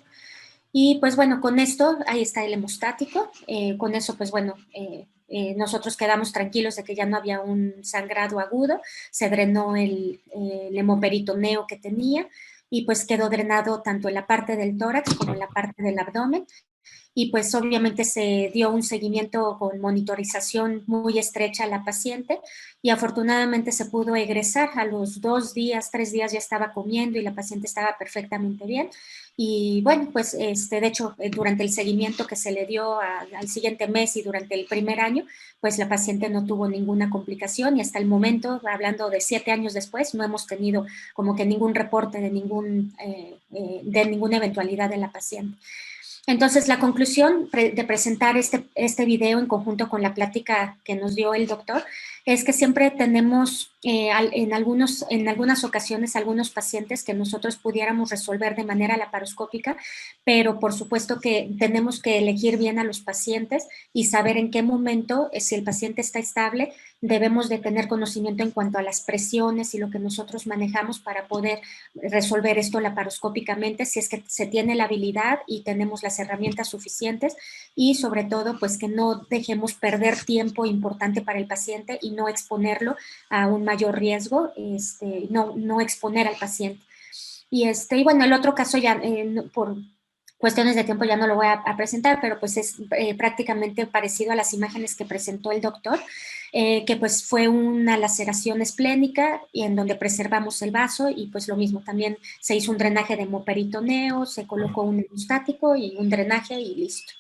Y pues bueno, con esto, ahí está el hemostático. Con eso, pues bueno, nosotros quedamos tranquilos de que ya no había un sangrado agudo. Se drenó el hemoperitoneo que tenía, y pues quedó drenado tanto en la parte del tórax como en la parte del abdomen. Y pues obviamente se dio un seguimiento con monitorización muy estrecha a la paciente, y afortunadamente se pudo egresar. A los 2 días, 3 días ya estaba comiendo y la paciente estaba perfectamente bien. Y bueno, pues de hecho, durante el seguimiento que se le dio al siguiente mes y durante el primer año, pues la paciente no tuvo ninguna complicación, y hasta el momento, hablando de 7 años después, no hemos tenido como que ningún reporte de ninguna eventualidad de la paciente. Entonces, la conclusión de presentar este video en conjunto con la plática que nos dio el doctor es que siempre tenemos en algunas ocasiones algunos pacientes que nosotros pudiéramos resolver de manera laparoscópica, pero por supuesto que tenemos que elegir bien a los pacientes y saber en qué momento, si el paciente está estable, debemos de tener conocimiento en cuanto a las presiones y lo que nosotros manejamos para poder resolver esto laparoscópicamente, si es que se tiene la habilidad y tenemos las herramientas suficientes, y sobre todo pues que no dejemos perder tiempo importante para el paciente y no exponerlo a un mayor riesgo, no exponer al paciente. Y bueno, el otro caso ya por cuestiones de tiempo ya no lo voy a presentar, pero pues es prácticamente parecido a las imágenes que presentó el doctor, que pues fue una laceración esplénica y en donde preservamos el vaso, y pues lo mismo, también se hizo un drenaje de hemoperitoneo, se colocó un hemostático y un drenaje y listo.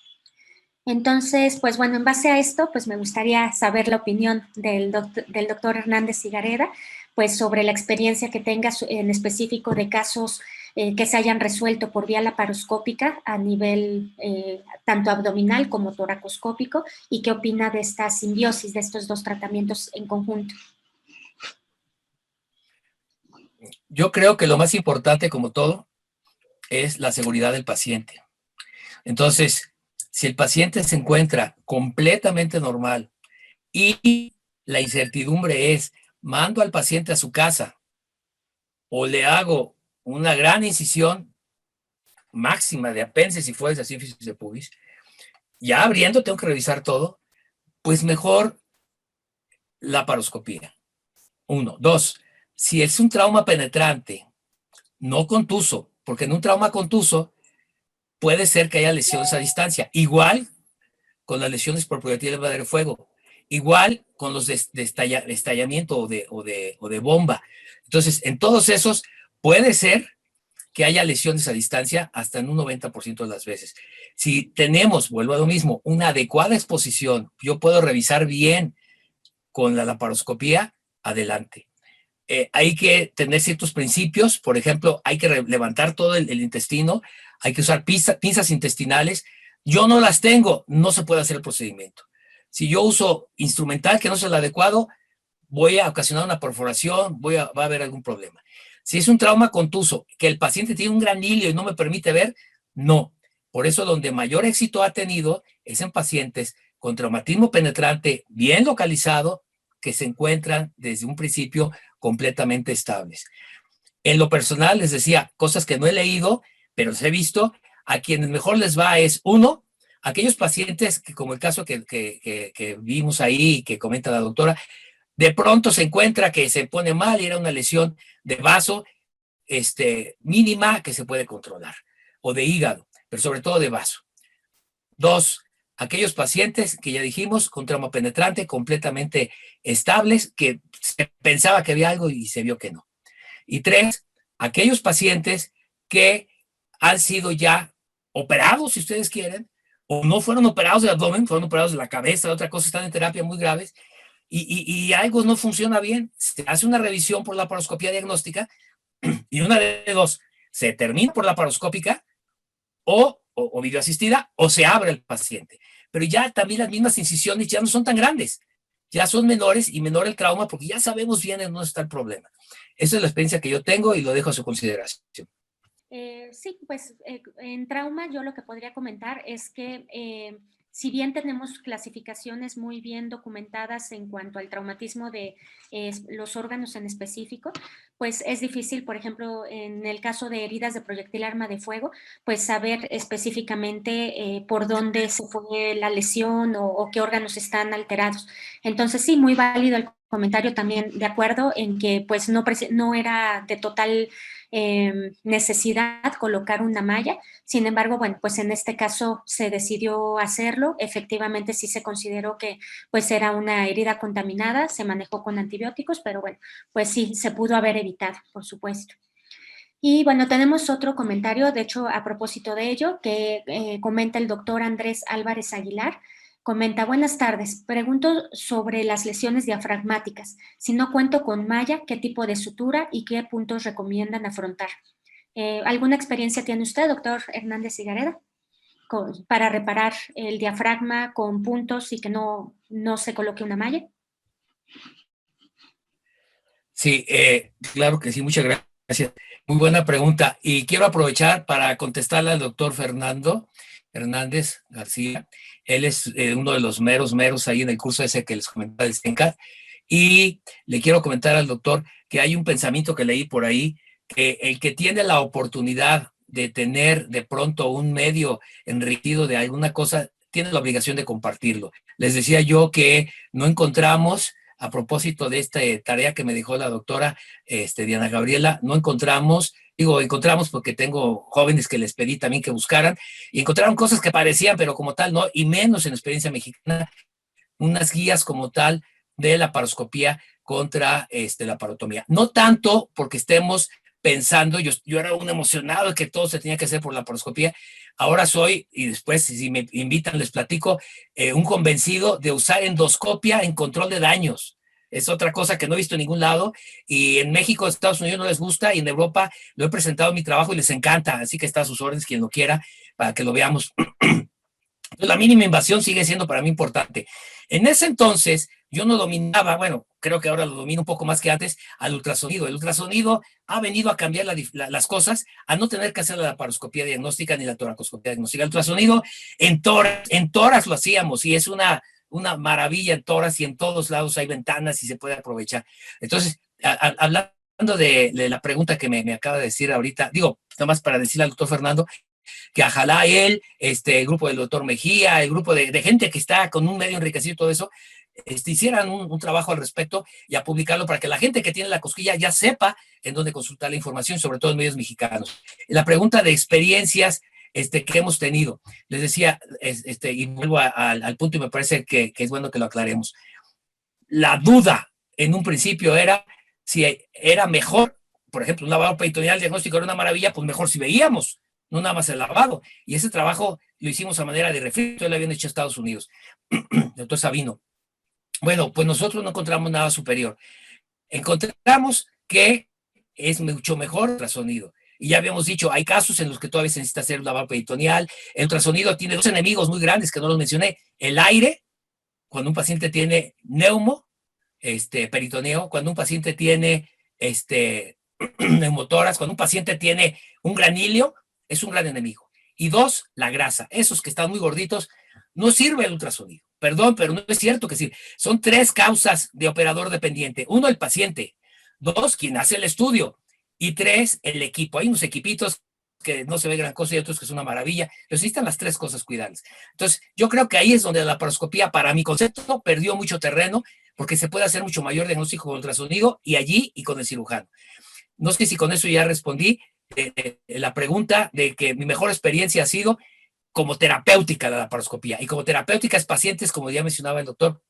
Entonces, pues bueno, en base a esto, pues me gustaría saber la opinión del doctor Hernández Higareda, pues sobre la experiencia que tenga en específico de casos que se hayan resuelto por vía laparoscópica a nivel tanto abdominal como toracoscópico, y qué opina de esta simbiosis de estos dos tratamientos en conjunto. Yo creo que lo más importante, como todo, es la seguridad del paciente. Entonces, si el paciente se encuentra completamente normal y la incertidumbre es, mando al paciente a su casa o le hago una gran incisión máxima de apéndice si fuese sífilis de pubis, ya abriendo tengo que revisar todo, pues mejor la laparoscopía. 1. 2. Si es un trauma penetrante, no contuso, porque en un trauma contuso puede ser que haya lesiones a distancia. Igual con las lesiones por proyectil de fuego. Igual con los de estallamiento o de bomba. Entonces, en todos esos puede ser que haya lesiones a distancia hasta en un 90% de las veces. Si tenemos, vuelvo a lo mismo, una adecuada exposición, yo puedo revisar bien con la laparoscopía, adelante. Hay que tener ciertos principios. Por ejemplo, hay que levantar todo el intestino, hay que usar pinzas intestinales. Yo no las tengo, no se puede hacer el procedimiento. Si yo uso instrumental que no es el adecuado, voy a ocasionar una perforación, va a haber algún problema. Si es un trauma contuso, que el paciente tiene un gran hilio y no me permite ver, no. Por eso donde mayor éxito ha tenido es en pacientes con traumatismo penetrante bien localizado, que se encuentran desde un principio completamente estables. En lo personal, les decía, cosas que no he leído, pero los he visto, a quienes mejor les va es, uno, aquellos pacientes que, como el caso que vimos ahí y que comenta la doctora, de pronto se encuentra que se pone mal y era una lesión de vaso mínima que se puede controlar, o de hígado, pero sobre todo de vaso. Dos, aquellos pacientes que ya dijimos con trauma penetrante completamente estables, que se pensaba que había algo y se vio que no. Y tres, aquellos pacientes que han sido ya operados, si ustedes quieren, o no fueron operados del abdomen, fueron operados de la cabeza, otra cosa, están en terapia muy graves, y algo no funciona bien. Se hace una revisión por la laparoscopía diagnóstica y una de dos, se termina por la laparoscópica o videoasistida, o se abre el paciente. Pero ya también las mismas incisiones ya no son tan grandes, ya son menores y menor el trauma porque ya sabemos bien en dónde está el problema. Esa es la experiencia que yo tengo y lo dejo a su consideración. Sí, pues en trauma yo lo que podría comentar es que si bien tenemos clasificaciones muy bien documentadas en cuanto al traumatismo de los órganos en específico, pues es difícil, por ejemplo, en el caso de heridas de proyectil arma de fuego, pues saber específicamente por dónde se fue la lesión o qué órganos están alterados. Entonces sí, muy válido el comentario también, de acuerdo en que pues no era de total necesidad colocar una malla. Sin embargo, bueno, pues en este caso se decidió hacerlo. Efectivamente sí se consideró que pues era una herida contaminada, se manejó con antibióticos, pero bueno, pues sí, se pudo haber evitado, por supuesto. Y bueno, tenemos otro comentario, de hecho, a propósito de ello, que comenta el doctor Andrés Álvarez Aguilar. Comenta, buenas tardes, pregunto sobre las lesiones diafragmáticas. Si no cuento con malla, ¿qué tipo de sutura y qué puntos recomiendan afrontar? ¿Alguna experiencia tiene usted, doctor Hernández Higareda, para reparar el diafragma con puntos y que no se coloque una malla? Sí, claro que sí, muchas gracias. Muy buena pregunta. Y quiero aprovechar para contestarle al doctor Fernando Hernández García. Él es uno de los meros ahí en el curso ese que les comentaba del CENCAD. Y le quiero comentar al doctor que hay un pensamiento que leí por ahí, que el que tiene la oportunidad de tener de pronto un medio enriquecido de alguna cosa, tiene la obligación de compartirlo. Les decía yo que no encontramos, a propósito de esta tarea que me dejó la doctora Diana Gabriela, no encontramos, digo, encontramos porque tengo jóvenes que les pedí también que buscaran, y encontraron cosas que parecían, pero como tal no, y menos en experiencia mexicana, unas guías como tal de la paroscopía contra la parotomía. No tanto porque estemos pensando, yo era un emocionado de que todo se tenía que hacer por la paroscopía, ahora soy, y después si me invitan les platico, un convencido de usar endoscopia en control de daños. Es otra cosa que no he visto en ningún lado, y en México, Estados Unidos no les gusta, y en Europa lo he presentado en mi trabajo y les encanta, así que está a sus órdenes quien lo quiera para que lo veamos. La mínima invasión sigue siendo para mí importante. En ese entonces yo no dominaba, bueno, creo que ahora lo domino un poco más que antes, al ultrasonido. El ultrasonido ha venido a cambiar las cosas, a no tener que hacer la laparoscopía diagnóstica ni la toracoscopía diagnóstica. El ultrasonido en toras lo hacíamos, y es una maravilla en toras, y en todos lados hay ventanas y se puede aprovechar. Entonces, hablando de la pregunta que me acaba de decir ahorita, digo, nada más para decirle al doctor Fernando, que ojalá él, el grupo del doctor Mejía, el grupo de gente que está con un medio enriquecido y todo eso, hicieran un trabajo al respecto y a publicarlo para que la gente que tiene la cosquilla ya sepa en dónde consultar la información, sobre todo en medios mexicanos. La pregunta de experiencias que hemos tenido, les decía, y vuelvo al punto y me parece que es bueno que lo aclaremos. La duda en un principio era si era mejor, por ejemplo, un lavado peritoneal diagnóstico era una maravilla, pues mejor si veíamos, no nada más el lavado. Y ese trabajo lo hicimos a manera de refrito, lo habían hecho a Estados Unidos, el doctor Sabino. Bueno, pues nosotros no encontramos nada superior. Encontramos que es mucho mejor el ultrasonido. Y ya habíamos dicho, hay casos en los que todavía se necesita hacer un lavado peritoneal. El ultrasonido tiene dos enemigos muy grandes que no los mencioné: el aire cuando un paciente tiene peritoneo, cuando un paciente tiene neumotoras, cuando un paciente tiene un gran hilio, es un gran enemigo. Y dos, la grasa. Esos que están muy gorditos, no sirve el ultrasonido. Perdón, pero no es cierto que sirve. Son 3 causas de operador dependiente. 1, el paciente. 2, quien hace el estudio. Y 3, el equipo. Hay unos equipitos que no se ve gran cosa y otros que es una maravilla. Pero necesitan las 3 cosas cuidadas. Entonces, yo creo que ahí es donde la laparoscopía, para mi concepto, perdió mucho terreno, porque se puede hacer mucho mayor diagnóstico con ultrasonido y allí y con el cirujano. No sé si con eso ya respondí la pregunta de que mi mejor experiencia ha sido como terapéutica de la laparoscopía. Y como terapéutica es pacientes, como ya mencionaba el doctor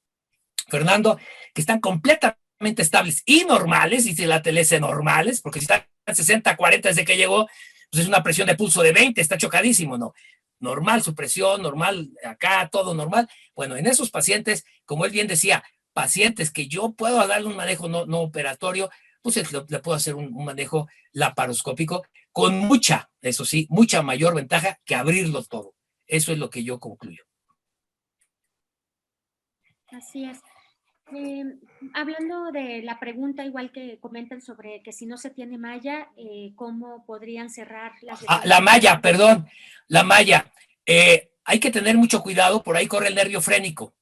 Fernando, que están completamente estables y normales, y si la TLS normales, porque si están 60-40 desde que llegó, pues es una presión de pulso de 20, está chocadísimo, ¿no? Normal su presión, normal acá, todo normal. Bueno, en esos pacientes, como él bien decía, pacientes que yo puedo darle un manejo no operatorio, pues le puedo hacer un manejo laparoscópico con mucha, eso sí, mucha mayor ventaja que abrirlo todo. Eso es lo que yo concluyo. Así es. Hablando de la pregunta, igual que comentan sobre que si no se tiene malla, ¿cómo podrían cerrar las lesiones? La malla, perdón, la malla. Hay que tener mucho cuidado, por ahí corre el nervio frénico,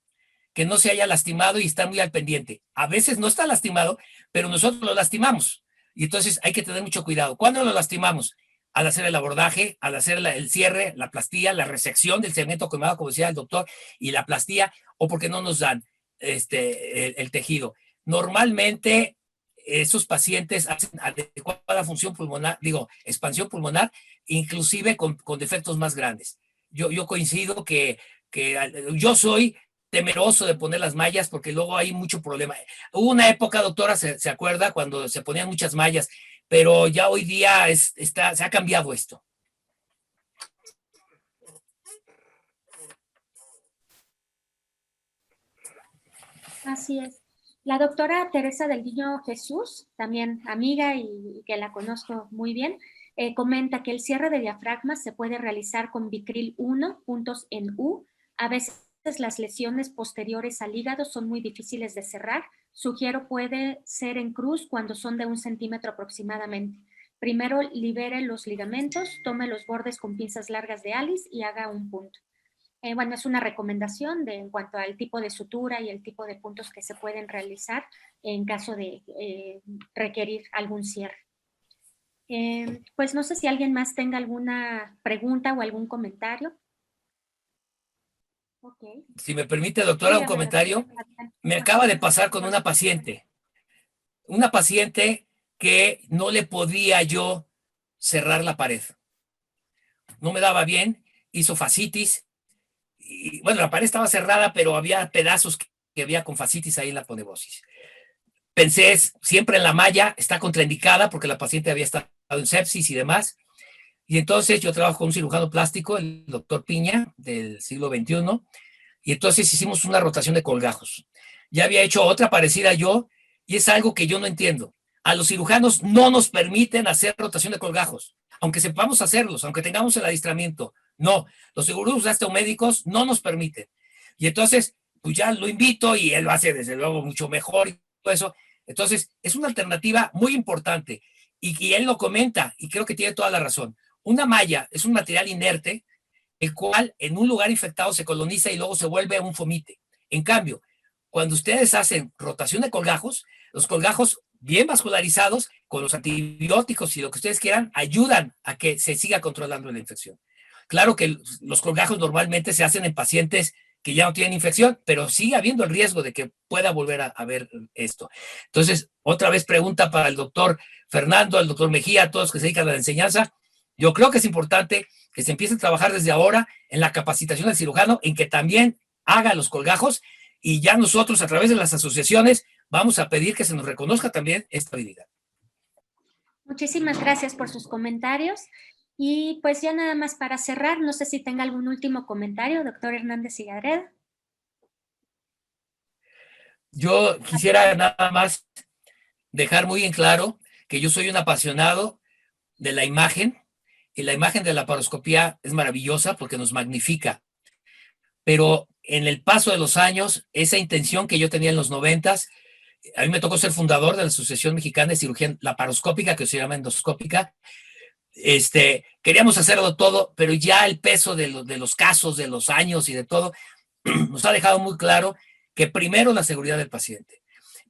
que no se haya lastimado y estar muy al pendiente. A veces no está lastimado, pero nosotros lo lastimamos. Y entonces hay que tener mucho cuidado. ¿Cuándo lo lastimamos? Al hacer el abordaje, al hacer el cierre, la plastía, la resección del segmento quemado, como decía el doctor, y la plastía, o porque no nos dan el tejido. Normalmente esos pacientes hacen adecuada función pulmonar, expansión pulmonar, inclusive con defectos más grandes. Yo coincido que yo soy temeroso de poner las mallas porque luego hay mucho problema. Hubo una época, doctora, se acuerda, cuando se ponían muchas mallas, pero ya hoy día se ha cambiado esto. Así es. La doctora Teresa del Niño Jesús, también amiga y que la conozco muy bien, comenta que el cierre de diafragma se puede realizar con Vicryl 1, puntos en U. A veces las lesiones posteriores al hígado son muy difíciles de cerrar. Sugiero puede ser en cruz cuando son de 1 centímetro aproximadamente. Primero libere los ligamentos, tome los bordes con pinzas largas de Alice y haga un punto. Bueno, es una recomendación en cuanto al tipo de sutura y el tipo de puntos que se pueden realizar en caso de requerir algún cierre. Pues no sé si alguien más tenga alguna pregunta o algún comentario. Okay. Si me permite, doctora, un comentario. Me acaba de pasar con una paciente que no le podía yo cerrar la pared. No me daba bien, hizo fascitis. Y, bueno, la pared estaba cerrada, pero había pedazos que había con fascitis ahí en la ponebosis. Pensé siempre en la malla, está contraindicada porque la paciente había estado en sepsis y demás. Y entonces yo trabajo con un cirujano plástico, el doctor Piña, del siglo XXI, y entonces hicimos una rotación de colgajos. Ya había hecho otra parecida yo, y es algo que yo no entiendo. A los cirujanos no nos permiten hacer rotación de colgajos, aunque sepamos hacerlos, aunque tengamos el adiestramiento. No, los seguros médicos no nos permiten. Y entonces, pues ya lo invito y él lo hace desde luego mucho mejor y todo eso. Entonces, es una alternativa muy importante. Y él lo comenta, y creo que tiene toda la razón. Una malla es un material inerte, el cual en un lugar infectado se coloniza y luego se vuelve un fomite. En cambio, cuando ustedes hacen rotación de colgajos, los colgajos bien vascularizados, con los antibióticos y lo que ustedes quieran, ayudan a que se siga controlando la infección. Claro que los colgajos normalmente se hacen en pacientes que ya no tienen infección, pero sigue habiendo el riesgo de que pueda volver a haber esto. Entonces, otra vez pregunta para el doctor Fernando, el doctor Mejía, a todos que se dedican a la enseñanza. Yo creo que es importante que se empiece a trabajar desde ahora en la capacitación del cirujano, en que también haga los colgajos, y ya nosotros a través de las asociaciones vamos a pedir que se nos reconozca también esta habilidad. Muchísimas gracias por sus comentarios. Y pues ya nada más para cerrar, no sé si tenga algún último comentario, doctor Hernández Higadreda. Yo quisiera nada más dejar muy en claro que yo soy un apasionado de la imagen, y la imagen de la laparoscopía es maravillosa porque nos magnifica. pero en el paso de los años, esa intención que yo tenía en los 90s, a mí me tocó ser fundador de la Asociación Mexicana de Cirugía Laparoscópica, que se llama endoscópica. Queríamos hacerlo todo, pero ya el peso de los casos, de los años y de todo, nos ha dejado muy claro que primero la seguridad del paciente.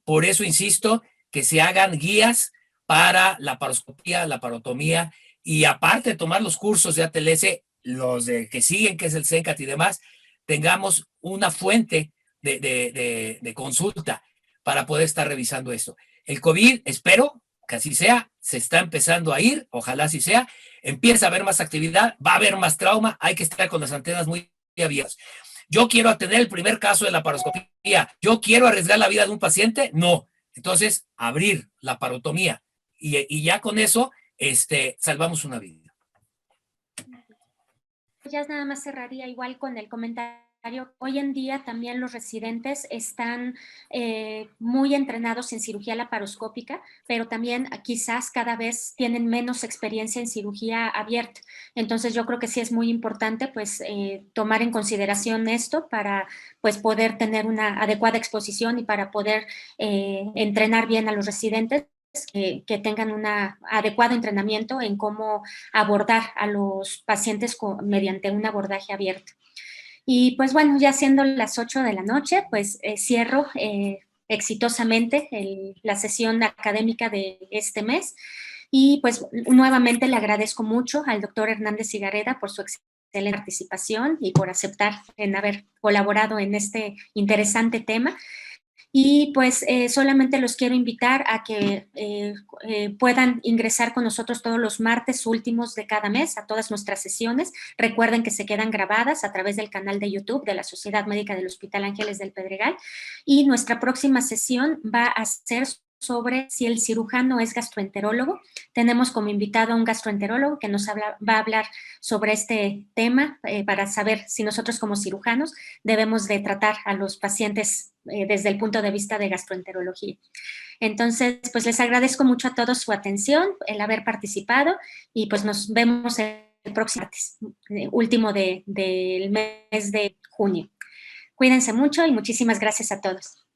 Por eso insisto que se hagan guías para la laparoscopía, la laparotomía, y aparte de tomar los cursos de ATLS, los de que siguen, que es el CENCAT y demás, tengamos una fuente de consulta para poder estar revisando esto. El COVID, espero que así sea, se está empezando a ir, ojalá así sea, empieza a haber más actividad, va a haber más trauma, hay que estar con las antenas muy abiertas. ¿Yo quiero atender el primer caso de la laparoscopía? ¿Yo quiero arriesgar la vida de un paciente? No. Entonces, abrir la laparotomía y ya con eso salvamos una vida. Ya nada más cerraría igual con el comentario. Hoy en día también los residentes están muy entrenados en cirugía laparoscópica, pero también quizás cada vez tienen menos experiencia en cirugía abierta. Entonces yo creo que sí es muy importante pues tomar en consideración esto para pues poder tener una adecuada exposición y para poder entrenar bien a los residentes. Que tengan un adecuado entrenamiento en cómo abordar a los pacientes mediante un abordaje abierto. Y pues bueno, ya siendo las 8 de la noche, pues cierro exitosamente la sesión académica de este mes. Y pues nuevamente le agradezco mucho al doctor Hernández Higareda por su excelente participación y por aceptar en haber colaborado en este interesante tema. Y pues solamente los quiero invitar a que puedan ingresar con nosotros todos los martes últimos de cada mes a todas nuestras sesiones. Recuerden que se quedan grabadas a través del canal de YouTube de la Sociedad Médica del Hospital Ángeles del Pedregal. Y nuestra próxima sesión va a ser sobre si el cirujano es gastroenterólogo. Tenemos como invitado a un gastroenterólogo que nos va a hablar sobre este tema para saber si nosotros como cirujanos debemos de tratar a los pacientes desde el punto de vista de gastroenterología. Entonces, pues les agradezco mucho a todos su atención, el haber participado y pues nos vemos el próximo martes, último del mes de junio. Cuídense mucho y muchísimas gracias a todos.